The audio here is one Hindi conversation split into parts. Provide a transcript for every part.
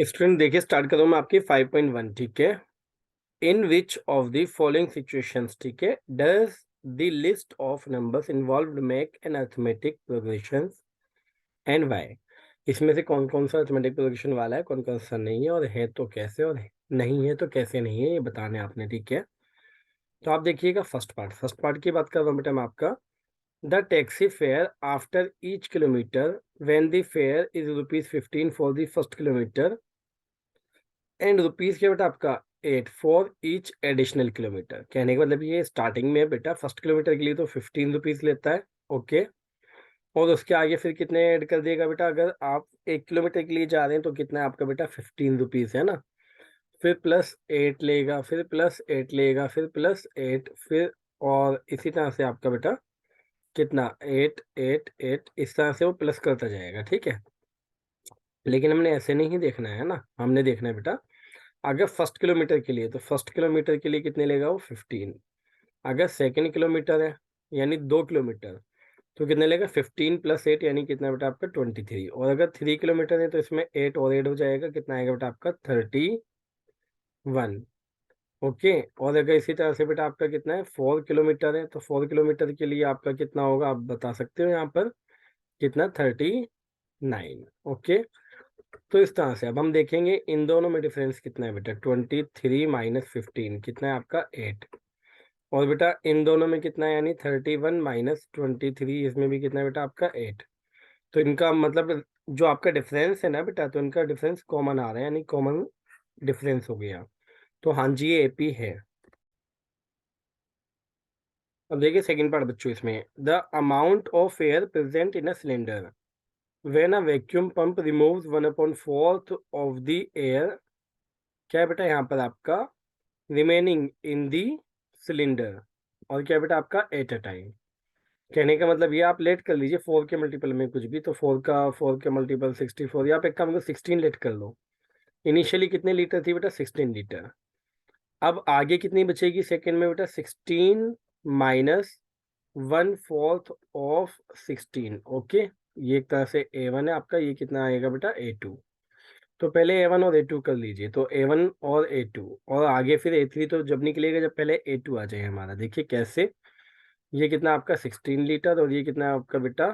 स्टूडेंट देखिए स्टार्ट कर रहा हूँ मैं आपकी 5.1 ठीक है। In which of the following situations ठीक है does the list of numbers involved make an arithmetic progressions and why. इसमें से कौन कौन सा अरिथमेटिक प्रोग्रेशन वाला है, कौन कौन सा नहीं है, और है तो कैसे, और नहीं है तो कैसे नहीं है, ये बताने आपने ठीक है। तो आप देखिएगा फर्स्ट पार्ट की बात कर रहा हूँ बेटा मैं आपका। The taxi fare after each kilometre when the fair is ₹15 for the first kilometre and rupees क्या बेटा आपका 8 फॉर ईच एडिशनल किलोमीटर। कहने का मतलब ये स्टार्टिंग में बेटा फर्स्ट किलोमीटर के लिए तो ₹15 लेता है। ओके। और उसके आगे फिर कितने ऐड कर दिएगा बेटा, अगर आप 1 किलोमीटर के लिए जा रहे हैं तो कितना है आपका बेटा ₹15 है ना। फिर +8 लेगा, फिर +8 लेगा, फिर +8, फिर और इसी तरह से आपका बेटा कितना 8 8 8 इस तरह से वो प्लस करता जाएगा ठीक है। लेकिन हमने ऐसे नहीं देखना है ना, हमने देखना है बेटा अगर फर्स्ट किलोमीटर के लिए तो फर्स्ट किलोमीटर के लिए कितने लेगा वो 15। अगर सेकंड किलोमीटर है यानी 2 किलोमीटर तो कितने लेगा 15 +8 यानी कितना बेटा आपका 23। और अगर 3 किलोमीटर है तो इसमें 8 और ऐड हो जाएगा, कितना आएगा बेटा आपका 31। ओके। और अगर इसी तरह से बेटा आपका कितना है 4 किलोमीटर है तो 4 किलोमीटर के लिए आपका कितना होगा आप बता सकते हो यहाँ पर कितना 39। ओके। तो इस तरह से अब हम देखेंगे इन दोनों में डिफरेंस कितना है बेटा 23 - 15 कितना है आपका 8। और बेटा इन दोनों में कितना है यानी 31 - 23 इसमें भी कितना है बेटा आपका 8। तो इनका मतलब जो आपका डिफरेंस है ना बेटा तो इनका डिफरेंस कॉमन आ रहा है यानी कॉमन डिफरेंस हो गया। तो हाँ जी ये एपी है। अब देखिए सेकंड पार्ट बच्चों इसमें the amount of air present in a cylinder when a vacuum pump removes 1/4 of the air. क्या है बेटा यहाँ पर आपका रिमेनिंग इन दी सिलेंडर और क्या बेटा आपका एट अ टाइम। कहने का मतलब ये आप लेट कर लीजिए 4 के मल्टीपल में कुछ भी, तो 4 के मल्टीपल 64 या आप एक काम करो 16 लेट कर लो। इनिशियली कितने लीटर थी बेटा 16 लीटर। अब आगे कितनी बचेगी सेकंड में बेटा 16 माइनस 1/4 ऑफ 16। ओके। ये एक तरह से A1 है आपका, ये कितना आएगा बेटा A2। तो पहले A1 और A2 कर लीजिए, तो A1 और A2 और आगे फिर A3 तो जब निकलेगा जब पहले A2 आ जाए हमारा। देखिए कैसे, ये कितना आपका 16 लीटर और ये कितना आपका बेटा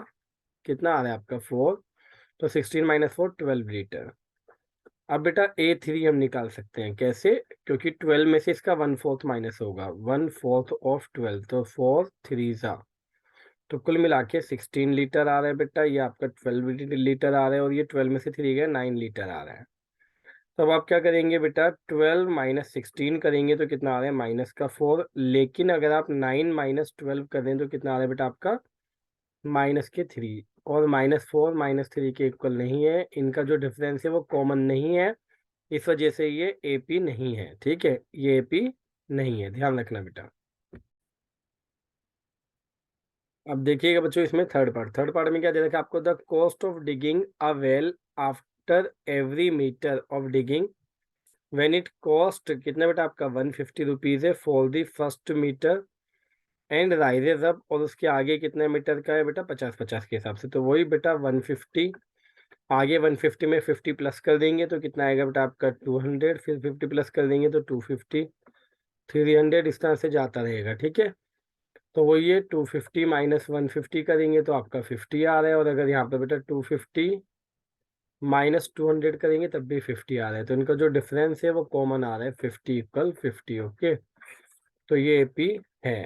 कितना आ रहा है आपका 4। तो 16 - 4 12 लीटर। अब बेटा A3 हम निकाल सकते हैं कैसे, क्योंकि 12 में से इसका 1/4 माइनस होगा 1/4 ऑफ 12 तो 4 3 तो कुल मिला के 16 लीटर आ रहा है बेटा, ये आपका 12 लीटर आ रहा है और ये 12 में से 3 गया 9 लीटर आ रहा है। तो अब आप क्या करेंगे बेटा 12 - 16 करेंगे तो कितना आ रहा है -4। लेकिन अगर आप 9 - 12 कर दें तो कितना आ रहा है बेटा आपका -3। और -4 -3 के इक्वल नहीं है, इनका जो डिफरेंस है वो कॉमन नहीं है, इस वजह से ये एपी नहीं है ठीक है, ये एपी नहीं है, ध्यान रखना बेटा। अब देखिएगा बच्चों इसमें थर्ड पार्ट में क्या दे रखा है आपको the cost of digging a well after every metre of digging when it cost कितना बेटा आपका 150 रुपीज है for the first metre and rises up. और उसके आगे कितने मीटर का है बेटा 50 50 के हिसाब से, तो वही बेटा 150। आगे 150 में 50 प्लस कर देंगे तो कितना आएगा बेटा आपका 200, फिर 50 प्लस कर देंगे तो 250 300 इस तरह से जाता रहेगा ठीक है। तो वो ये 250 - 150 करेंगे तो आपका 50 आ रहा है, और अगर यहाँ पे बेटा 250 - 200 करेंगे तब भी 50 आ रहा है, तो इनका जो डिफरेंस है वो कॉमन आ रहा है 50 = 50। ओके। तो ये एपी है।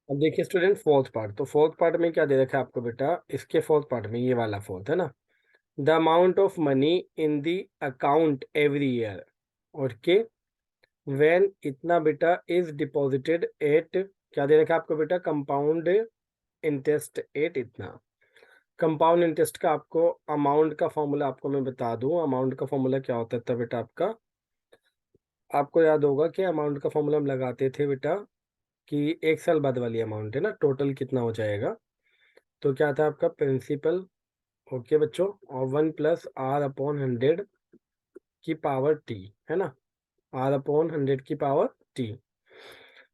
अब देखिए स्टूडेंट फोर्थ पार्ट, तो फोर्थ पार्ट में क्या दे रखा है आपको बेटा, इसके फोर्थ पार्ट में ये वाला फोर्थ है ना, the amount of money in the account every year. Okay. When इतना बेटा इज डिपॉजिटेड एट क्या दे रखा है आपको बेटा कंपाउंड इंटरेस्ट एट इतना। कंपाउंड इंटरेस्ट का आपको अमाउंट का फॉर्मूला आपको मैं बता दूं, अमाउंट का फॉर्मूला क्या होता था बेटा आपका, आपको याद होगा कि अमाउंट का फॉर्मूला हम लगाते थे बेटा कि 1 साल बाद वाली अमाउंट है ना, टोटल कितना हो जाएगा। तो क्या था आपका प्रिंसिपल, ओके बच्चों, और 1 + R/100 की पावर टी है ना, R/100 की पावर टी।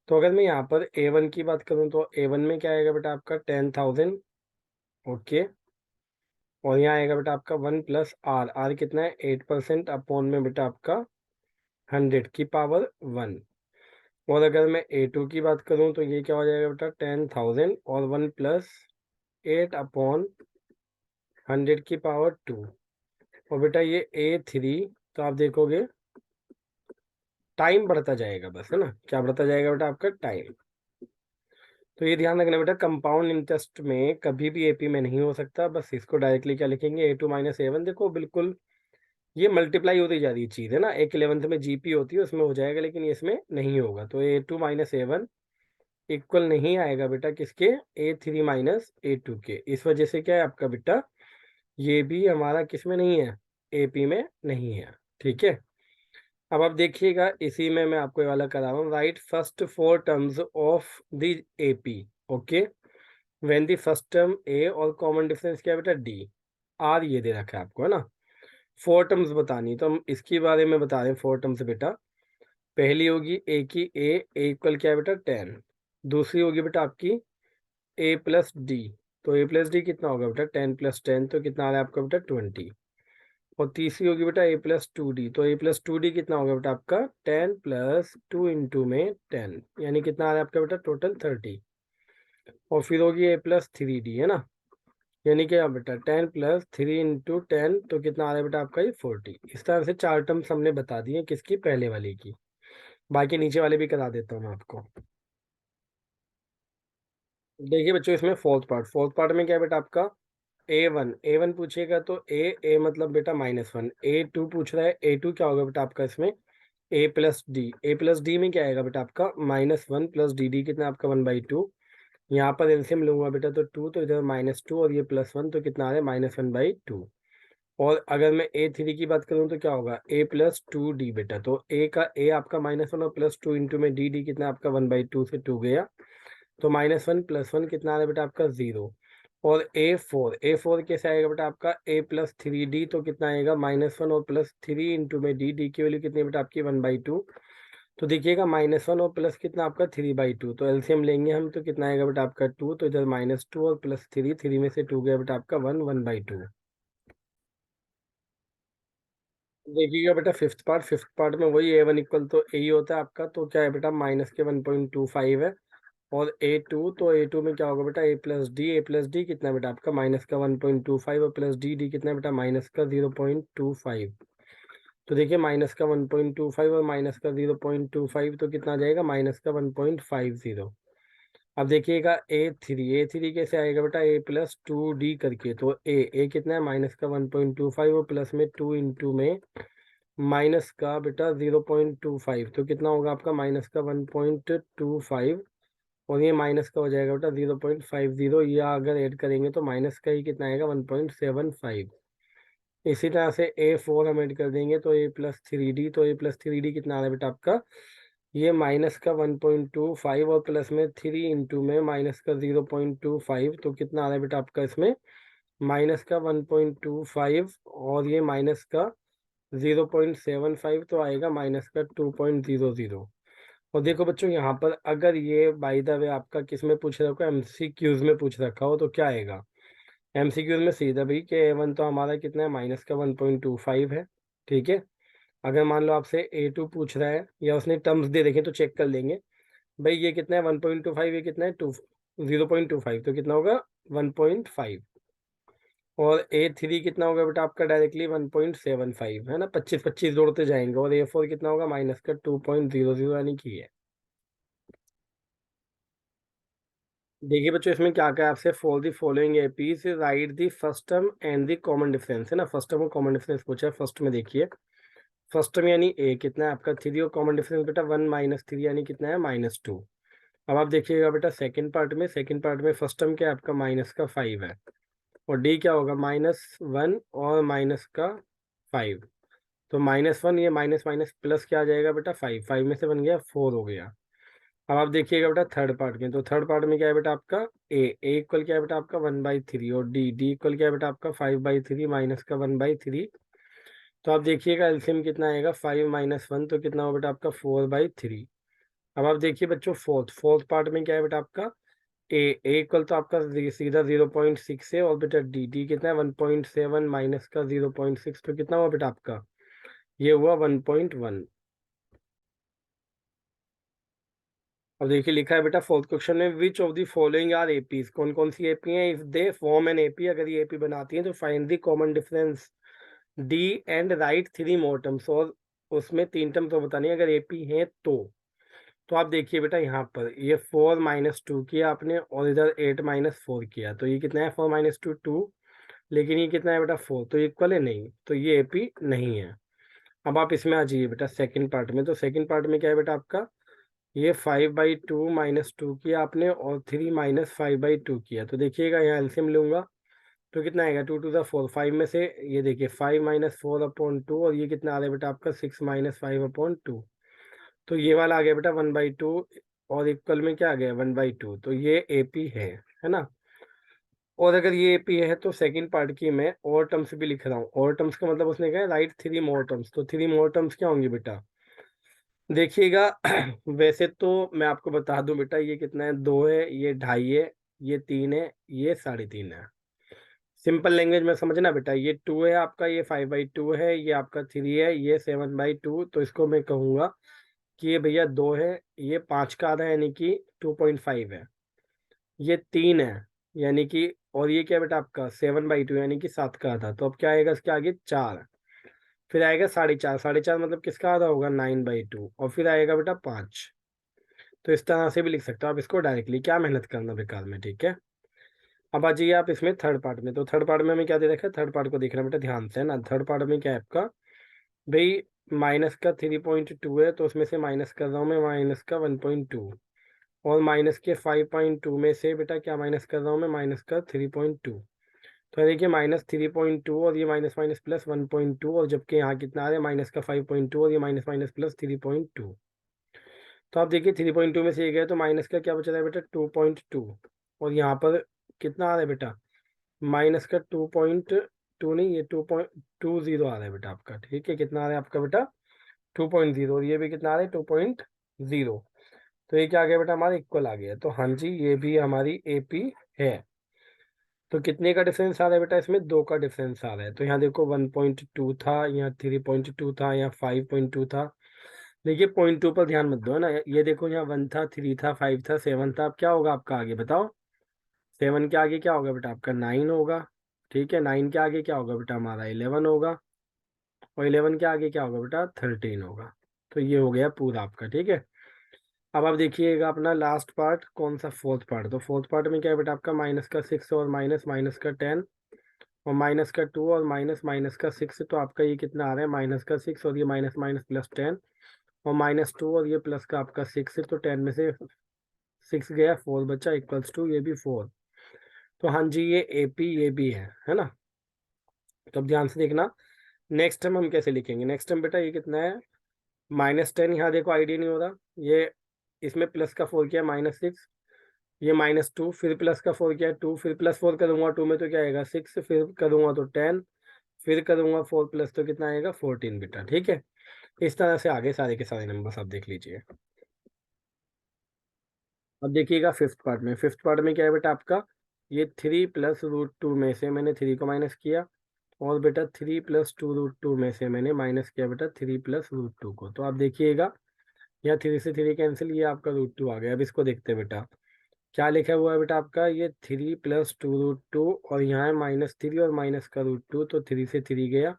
तो अगर मैं यहाँ पर A1 की बात करूँ तो A1 में क्या आएगा बेटा आपका 10,000। ओके। और यहाँ आएगा बेटा आपका 1 प्लस आर, आर कितना है 8% अपॉन में बेटा आपका 100 की पावर 1। और अगर मैं A2 की बात करूँ तो ये क्या हो जाएगा बेटा 10,000 और 1 प्लस 8 अपॉन 100 की पावर 2। और बेटा ये A3 तो आप देखोगे टाइम बढ़ता जाएगा बस, है ना, क्या बढ़ता जाएगा बेटा आपका टाइम। तो ये ध्यान रखना बेटा, कंपाउंड इंटरेस्ट में कभी भी एपी में नहीं हो सकता, बस इसको डायरेक्टली क्या लिखेंगे A2 माइनस A1। देखो बिल्कुल ये मल्टीप्लाई होती जा रही है चीज़, है ना, एक 11th में जीपी होती है उसमें हो जाएगा, लेकिन ये इसमें नहीं होगा। तो A2 माइनस A1 इक्वल नहीं आएगा बेटा किसके, A3 माइनस A2 के। इस वजह से क्या है आपका बेटा, ये भी हमारा किस में नहीं है, एपी में नहीं है। ठीक है, अब आप देखिएगा इसी में मैं आपको ये वाला करा रहा हूँ, write first 4 terms of the AP. Okay, when the first term a और कॉमन डिफरेंस क्या है बेटा डी, आर ये दे रखा है आपको, है ना। 4 टर्म्स बतानी तो हम इसके बारे में बता रहे हैं। 4 टर्म्स बेटा, पहली होगी ए की ए इक्वल क्या है बेटा 10। दूसरी होगी बेटा आपकी ए प्लस डी, तो ए प्लस डी कितना होगा बेटा 10 प्लस 10 तो कितना आ रहा है आपका बेटा 20। और तीसरी होगी बेटा ए प्लस टू डी, तो ए प्लस टू डी कितना होगा बेटा आपका 10 प्लस 2 इंटू में 10, यानी कितना आ रहा है आपका बेटा टोटल 30। और फिर होगी ए प्लस थ्री डी, है ना, यानी क्या बेटा 10 प्लस 3 इंटू 10 तो कितना आ रहा है बेटा आपका ये 40। इस तरह से 4 टर्म्स हमने बता दिए किसकी, पहले वाले की। बाकी नीचे वाले भी करा देता हूँ मैं आपको। देखिए बच्चों इसमें फोर्थ पार्ट में क्या है बेटा आपका A1 पूछेगा तो ए मतलब बेटा -1। A2 पूछ रहा है, A2 क्या होगा बेटा आपका इसमें A प्लस डी में क्या आएगा बेटा आपका -1 प्लस डी डी कितना आपका 1/2। यहाँ पर एलसीएम लूंगा बेटा तो 2, तो इधर -2 और ये +1 तो कितना आ रहा है -1/2। और अगर मैं A3 की बात करूँ तो क्या होगा A+2D बेटा, तो ए का ए आपका -1 और +2 इंटू में डी डी कितना आपका 1/2 से 2 गया, तो -1 +1 कितना आ रहा है बेटा आपका 0। और ए फोर कैसे आएगा बेटा आपका A+3D, तो कितना आएगा -1 और +3 इंटू में डी डी की वैल्यू कितनी है बेटा आपकी 1/2। तो देखिएगा -1 और प्लस कितना आपका 3/2, तो एलसीएम लेंगे हम तो कितना आएगा बेटा आपका 2, तो इधर -2 और +3, 3 में से 2 गया बेटा आपका 1/2। देखिएगा बेटा फिफ्थ पार्ट में वही A1 इक्वल तो ए ही होता है आपका, तो क्या है बेटा माइनस के 1.25 है। और A2 तो A2 में क्या होगा बेटा ए प्लस डी कितना है बेटा आपका माइनस का 1.25 और प्लस डी डी कितना है बेटा माइनस का 0.25। तो देखिए माइनस का 1.25 और माइनस का 0.25 तो कितना आ जाएगा -का 1.50। अब देखिएगा ए थ्री कैसे आएगा बेटा A+2D करके, तो ए कितना है -का 1.25 और प्लस में 2 इंटू में माइनस का बेटा 0.25, तो कितना होगा आपका -का 1.25। और ये माइनस का हो जाएगा बेटा 0.50, या अगर ऐड करेंगे तो माइनस का ही कितना आएगा 1.75। इसी तरह से A4 हम ऐड कर देंगे तो A+3D, तो A+3D कितना आ रहा है बेटा आपका ये -का 1.25 और प्लस में 3 इंटू में -का 0.25, तो कितना आ रहा है बेटा आपका इसमें -का 1.25 और ये -का 0.75, तो आएगा -का 2.00। और देखो बच्चों यहाँ पर अगर ये बाय द वे आपका किस में पूछ रखा हो, MCQs में पूछ रखा हो, तो क्या आएगा MCQs में सीधा भाई कि A1 तो हमारा कितना है -का 1.25 है। ठीक है, अगर मान लो आपसे A2 पूछ रहा है या उसने टर्म्स दे रखे तो चेक कर लेंगे भाई, ये कितना है 1.25, ये कितना है 0.25, तो कितना होगा 1.5। और A3 कितना होगा बेटा आपका डायरेक्टली 1.75, है ना, 25 जोड़ते जाएंगे। और A4 कितना होगा -का 2.00, यानी कि है। देखिए बच्चों इसमें क्या क्या है आपसे, for the following APs right the first term and the common difference, है ना, फर्स्ट टर्म और कॉमन डिफरेंस पूछा है। फर्स्ट में देखिए, फर्स्ट टर्म यानी ए कितना है आपका 3 और कॉमन डिफरेंस बेटा 1 - 3 यानी कितना है -2। अब आप देखिएगा बेटा सेकंड पार्ट में फर्स्ट टर्म क्या है आपका -का 5 है, और डी क्या होगा -1 और -का 5। तो -1 ये माइनस माइनस प्लस क्या आ जाएगा बेटा 5, 5 में से बन गया 4 हो गया। अब आप देखिएगा बेटा थर्ड पार्ट में, तो थर्ड पार्ट में क्या है बेटा आपका ए इक्वल क्या है बेटा आपका 1/3 और डी इक्वल क्या है बेटा आपका 5/3 -का 1/3। तो आप देखिएगा एलसीएम कितना आएगा 5 - 1 तो कितना होगा बेटा आपका 4/3। अब आप देखिए बच्चों फोर्थ पार्ट में क्या है बेटा आपका ए इक्वल तो आपका सीधा 0.6 है, और बेटा डी कितना है 1.7 माइनस का 0.6, तो कितना हुआ बेटा आपका, ये हुआ 1.1। अब देखिए लिखा है बेटा फोर्थ क्वेश्चन में, which of the following are APs, कौन कौन सी एपी हैं, if they form an AP, अगर ये एपी बनाती हैं तो find the common difference D and write 3 more terms, और उसमें 3 टर्म तो बतानी है अगर एपी हैं तो आप देखिए बेटा यहाँ पर ये 4 - 2 किया आपने, और इधर 8 - 4 किया, तो ये कितना है 4 - 2 2, लेकिन ये कितना है बेटा 4, तो इक्वल है नहीं, तो ये एपी नहीं है। अब आप इसमें आ जाइए बेटा सेकंड पार्ट में, तो सेकंड पार्ट में क्या है बेटा आपका, ये 5/2 - 2 किया आपने, और 3 - 5/2 किया, तो देखिएगा यहाँ एलसीएम लूंगा तो कितना आएगा, 2 to the 4, 5 में से ये देखिए 5 - 4/2, और ये कितना आ रहा है बेटा आपका 6 - 5/2, तो ये वाला आ गया बेटा 1/2, और इक्वल में क्या आ गया 1/2, तो ये एपी है ना। और अगर ये एपी है तो सेकंड पार्ट की मैं और टर्म्स भी लिख रहा हूँ, और टर्म्स का मतलब उसने कहा राइट 3 मोर टर्म्स, तो 3 मोर टर्म्स क्या होंगी बेटा, देखिएगा वैसे तो मैं आपको बता दूं बेटा, ये कितना है 2 है, ये 2.5 है, ये 3 है, ये 3.5 है। सिंपल लैंग्वेज में समझना बेटा, ये 2 है आपका, ये 5/2 है, ये आपका 3 है, ये 7/2, तो इसको मैं कहूँगा कि ये भैया 2 है, ये 5 का आधा यानी कि 2.5 है, ये 3 है यानी कि, और ये क्या बेटा आपका 7/2 यानी कि 7 का आधा, तो अब क्या आएगा इसके आगे 4, फिर आएगा 4.5, 4.5 मतलब किसका आधा होगा 9/2, और फिर आएगा बेटा 5। तो इस तरह से भी लिख सकते हो आप इसको डायरेक्टली, क्या मेहनत करना बेकार में, ठीक है। अब आ जाइए आप इसमें थर्ड पार्ट में, तो थर्ड पार्ट में हमें क्या दे रखा है, थर्ड पार्ट को देखना बेटा ध्यान से, है ना। थर्ड पार्ट में क्या है आपका, भाई माइनस का 3.2 है, तो उसमें से माइनस कर रहा हूँ मैं माइनस का 1.2, और माइनस के 5.2 में से बेटा क्या माइनस कर रहा हूँ मैं माइनस का 3.2, तो देखिए -3.2, और ये माइनस माइनस प्लस 1.2, और जबकि यहाँ कितना आ रहा है माइनस का 5.2, और ये माइनस माइनस प्लस 3.2, तो आप देखिए 3.2 में से ये गए तो माइनस का क्या बच रहा है बेटा 2.2, और यहाँ पर कितना आ रहा है बेटा माइनस का 2.2 नहीं, ये 2.20 आ रहा है बेटा आपका, ठीक है, कितना आ रहा है आपका बेटा 2.0, और ये भी कितना आ रहा है 2.0, तो ये क्या आ गया बेटा हमारा इक्वल आ गया, तो हाँ जी ये भी हमारी एपी है। तो कितने का डिफरेंस आ रहा है बेटा, इसमें 2 का डिफरेंस आ रहा है, तो यहाँ देखो 1.2 था, यहाँ 3.2 था, यहाँ 5.2 था, देखिए 0.2 पर ध्यान मत दो, है ना, ये देखो यहाँ 1 था, 3 था, 5 था, 7 था, अब क्या होगा आपका आगे बताओ, 7 के आगे क्या होगा बेटा आपका 9 होगा, ठीक है, 9 के आगे क्या होगा बेटा हमारा 11 होगा, और 11 के आगे क्या होगा बेटा 13 होगा, तो ये हो गया पूरा आपका, ठीक है। अब आप देखिएगा अपना लास्ट पार्ट कौन सा, फोर्थ पार्ट, तो फोर्थ पार्ट में क्या है बेटा आपका -6 और माइनस माइनस का 10, और माइनस का 2, और माइनस माइनस का 6, तो आपका ये कितना आ रहा है -6, और ये माइनस माइनस प्लस 10, और -2, और ये प्लस का आपका 6 है, तो 10 में से 6 गया 4 बचा इक्वल्स टू ये भी 4, तो हाँ जी ये एपी ये भी है ना। तो अब ध्यान से देखना नेक्स्ट टाइम हम कैसे लिखेंगे, नेक्स्ट टाइम बेटा ये कितना है -10, यहाँ देखो आइडिया नहीं हो रहा, ये इसमें प्लस का 4 किया -6, ये -2, फिर प्लस का 4 किया 2, फिर +4 करूंगा 2 में तो क्या आएगा 6, फिर करूंगा तो 10, फिर करूंगा 4 प्लस तो कितना आएगा 14 बेटा, ठीक है। इस तरह से आगे सारे के सारे नंबर्स आप देख लीजिए। अब देखिएगा फिफ्थ पार्ट में, फिफ्थ पार्ट में क्या है बेटा आपका, ये 3 + √2 में से मैंने 3 को माइनस किया, और बेटा 3 + 2√2 में से मैंने माइनस किया बेटा 3 + √2 को, तो आप देखिएगा यहाँ 3 से 3 कैंसिल, ये आपका √2 आ गया। अब इसको देखते हैं बेटा क्या लिखा हुआ है बेटा आपका, ये 3 + 2√2, और यहाँ है -3 और माइनस का √2, तो 3 से 3 गया,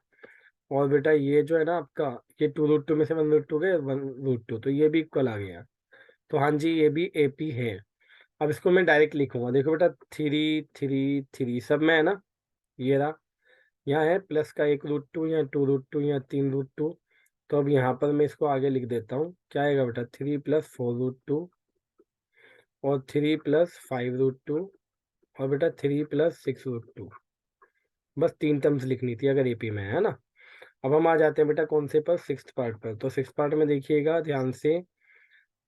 और बेटा ये जो है ना आपका ये 2√2 में से 1√2 गए 1√2, तो ये भी इक्वल आ गया, तो हाँ जी ये भी एपी है। अब इसको मैं डायरेक्ट लिखूंगा, देखो बेटा 3 3 3 सब में है ना, ये रहा, यहाँ है प्लस का 1√2, यहाँ 2√2, यहाँ 3√2, तो अब यहाँ पर मैं इसको आगे लिख देता हूँ, क्या आएगा बेटा 3 + 4√2, और 3 + 5√2, और बेटा 3 + 6√2, बस 3 टर्म्स लिखनी थी अगर एपी में, है ना। अब हम आ जाते हैं बेटा कौन से पर, सिक्स्थ पार्ट पर, तो सिक्स्थ पार्ट में देखिएगा ध्यान से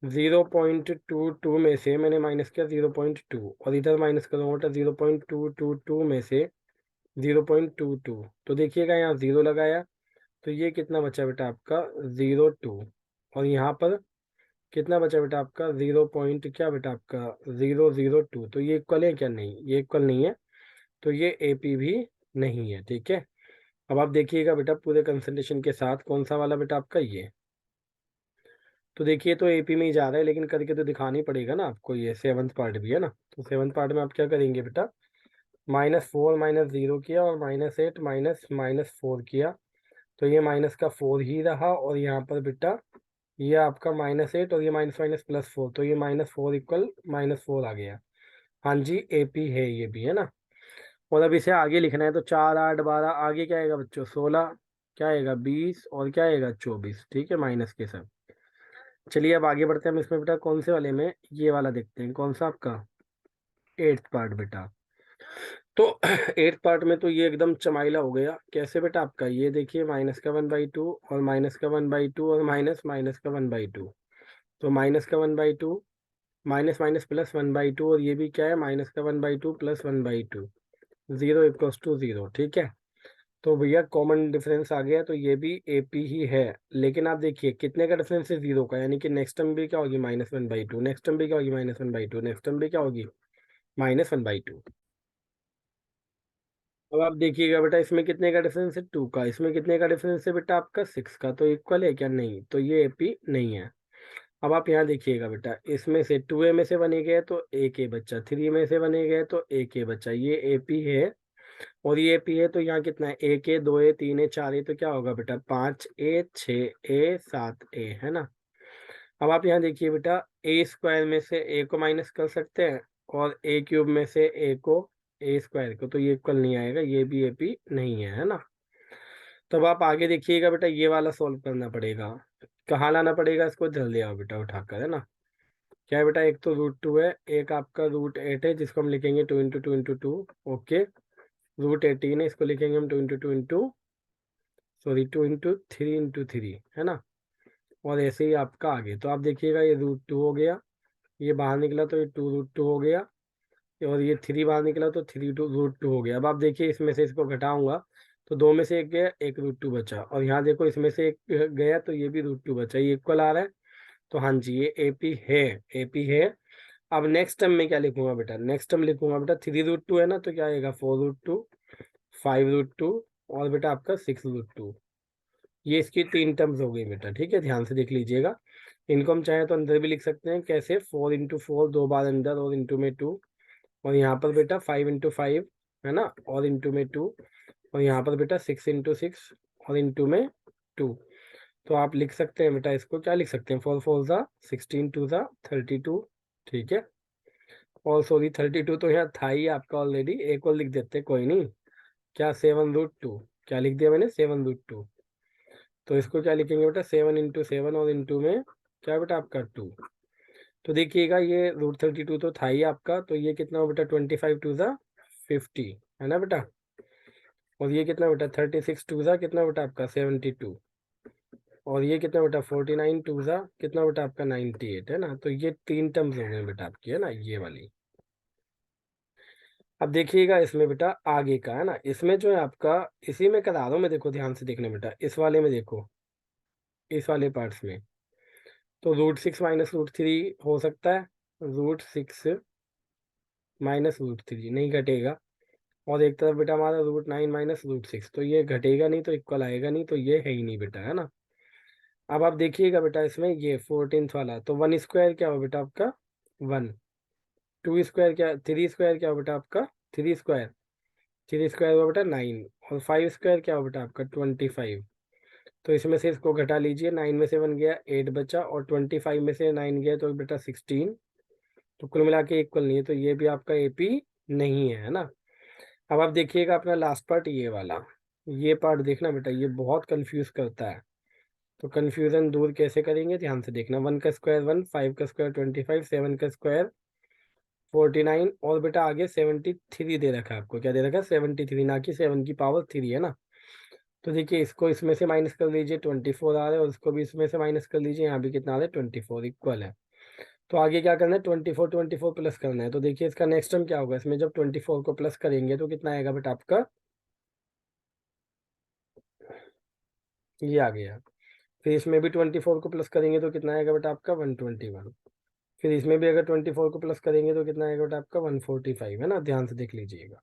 0.22 में से मैंने माइनस किया 0.2, और इधर माइनस करूँगा बेटा 0.222 में से 0.22, तो देखिएगा यहाँ 0 लगाया, तो ये कितना बचा बेटा आपका 0.2, और यहाँ पर कितना बचा बेटा आपका 0 पॉइंट क्या बेटा आपका 002। तो ये इक्वल है क्या? नहीं, ये इक्वल नहीं है, तो ये AP भी नहीं है। ठीक है, अब आप देखिएगा बेटा पूरे कंसंट्रेशन के साथ कौन सा वाला बेटा आपका ये। तो देखिए तो AP में ही जा रहा है, लेकिन करके तो दिखाना ही पड़ेगा ना आपको, ये सेवन्थ पार्ट भी है ना। तो सेवन्थ पार्ट में आप क्या करेंगे बेटा, -4 -0 किया और -8 -4 किया, तो ये माइनस का 4 ही रहा, और यहाँ पर बेटा ये आपका -8 और ये माइनस माइनस +4, तो ये -4 इक्वल -4 आ गया। हाँ जी, AP है ये भी, है ना। और अब इसे आगे लिखना है, तो 4 8 12, आगे क्या आएगा बच्चों 16, क्या आएगा 20, और क्या आएगा 24। ठीक है, माइनस के सब। चलिए अब आगे बढ़ते हैं, हम इसमें बेटा कौन से वाले में, ये वाला देखते हैं, कौन सा आपका 8th पार्ट बेटा। तो 8th पार्ट में तो ये एकदम चमाइला हो गया। कैसे बेटा आपका, ये देखिए -1/2 और -1/2 और माइनस माइनस का 1/2, तो -1/2 माइनस माइनस +1/2, और ये भी क्या है -1/2 +1/2, 0 = 0। ठीक है, तो भैया कॉमन डिफरेंस आ गया, तो ये भी AP ही है। लेकिन आप देखिए कितने का डिफरेंस है, 0 का, यानी कि नेक्स्ट टर्म भी क्या होगी -1/2, नेक्स्ट टर्म भी क्या होगी -1/2, नेक्स्ट टर्म भी क्या होगी -1/2। अब आप देखिएगा बेटा इसमें कितने का डिफरेंस है, 2 का, इसमें कितने का डिफरेंस है बेटा आपका 6 का, तो इक्वल है क्या? नहीं, तो ये AP नहीं है। अब आप यहाँ देखिए बेटा, इसमें से 2A में से बने गए तो AK बच्चा, 3 में से बने गए तो AK बच्चा, ये AP है और ये AP है, तो यहाँ कितना है, 1A 2A 3A 4A, तो क्या होगा बेटा 5A 6A 7A, है ना। अब आप यहाँ देखिए बेटा, A² में से A को माइनस कर सकते हैं, और A³ में से A² को, तो ये इक्वल नहीं आएगा, ये भी AP नहीं है ना। तब आप आगे देखिएगा बेटा, ये वाला सॉल्व करना पड़ेगा। कहाँ लाना पड़ेगा इसको, जल्दी आओ बेटा उठाकर, है ना। क्या है बेटा, एक तो √2 है, एक आपका √8 है, जिसको हम लिखेंगे 2 × 2 × 2। ओके, √18 है, इसको लिखेंगे हम 2 × 2 × सॉरी 2 × 3 × 3, है ना। और ऐसे ही आपका आगे, तो आप देखिएगा ये √2 हो गया, ये बाहर निकला तो ये 2 √2 हो गया, और ये 3 बाहर निकला तो 3 √2 हो गया। अब आप देखिए इसमें से इसको घटाऊंगा, तो 2 में से एक गया, एक √2 बचा, और यहाँ देखो इसमें से एक गया, तो ये भी √2 बचा, ये इक्वल आ रहा है। तो हाँ जी, ये AP है, AP है। अब नेक्स्ट टर्म में क्या लिखूंगा बेटा, नेक्स्ट टर्म लिखूंगा बेटा 3 √2 है ना, तो क्या आएगा 4 √2, 5 √2, और बेटा आपका 6 √2। ये इसकी 3 टर्म्स हो गई बेटा। ठीक है, ध्यान से देख लीजिएगा, इनको हम चाहे तो अंदर भी लिख सकते हैं, कैसे 4 × 4, 2 बार अंदर और इंटू में 2, और यहाँ पर बेटा 5 × 5, है ना, और इंटू में 2, और यहाँ पर बेटा 6 × 6 और इंटू में 2। तो आप लिख सकते हैं बेटा, इसको क्या लिख सकते हैं, 4 4 ज़ा 16, 2 ज़ा 32। ठीक है, और सॉरी 32 तो यहाँ था ही आपका ऑलरेडी, एक और लिख देते हैं, कोई नहीं, क्या 7 √2, क्या लिख दिया मैंने 7 √2। तो इसको क्या लिखेंगे बेटा 7 × 7 और इंटू में क्या बेटा आपका 2। तो देखिएगा ये √32 तो था ही आपका, तो ये कितना हो बेटा 25 2 ज़ा 50, है ना बेटा। और ये कितना बेटा 36 2 ज़ा कितना बेटा आपका 72, और ये कितना बेटा 49 2 ज़ा कितना बेटा आपका 98, है ना। तो ये 3 टर्म्स हो गए बेटा आपकी, है ना, ये वाली। अब देखिएगा इसमें बेटा आगे का, है ना, इसमें जो है आपका, इसी में करा रहा हूँ मैं, देखो ध्यान से देखना बेटा, इस वाले में देखो, इस वाले पार्ट्स में, तो √6 -√3 हो सकता है, √6 -√3 नहीं घटेगा, और एक तरफ बेटा हमारा √9 -√6, तो ये घटेगा नहीं, तो इक्वल आएगा नहीं, तो ये है ही नहीं बेटा, है ना। अब आप देखिएगा बेटा इसमें ये 14th वाला, तो 1² क्या हो बेटा आपका 1, 2² क्या, 3² क्या हो बेटा आपका 3², 3² हुआ बेटा 9, और 5² क्या हो बेटा आपका 25। तो इसमें से इसको घटा लीजिए, 9 में से 1 गया 8 बचा, और 25 में से 9 गया तो बेटा 16, तो कुल मिला के इक्वल नहीं है, तो ये भी आपका AP नहीं है ना। अब आप देखिएगा अपना लास्ट पार्ट ये वाला, ये पार्ट देखना बेटा, ये बहुत कंफ्यूज करता है। तो कंफ्यूजन दूर कैसे करेंगे, ध्यान से देखना, 1 का स्क्वायर 1, 5 का स्क्वायर 25, 7 का स्क्वायर 49, और बेटा आगे 73 दे रखा है आपको, क्या दे रखा है 73, ना कि 7 की पावर 3, है ना। तो देखिए इसको इसमें से माइनस कर लीजिए, 24 आ रहा है, और इसको भी इसमें से माइनस कर लीजिए, यहाँ भी कितना आ रहा है 24, इक्वल है। तो आगे क्या करना है 24 24 प्लस करना है, तो देखिए इसका नेक्स्ट टर्म क्या होगा, इसमें जब 24 को प्लस करेंगे तो कितना आएगा बेटा आपका, ये आ गया। फिर इसमें भी 24 को प्लस करेंगे तो कितना आएगा बेटा आपका 121। फिर इसमें भी अगर 24 को प्लस करेंगे तो कितना आएगा बेटा आपका 145, है ना, ध्यान से देख लीजिएगा।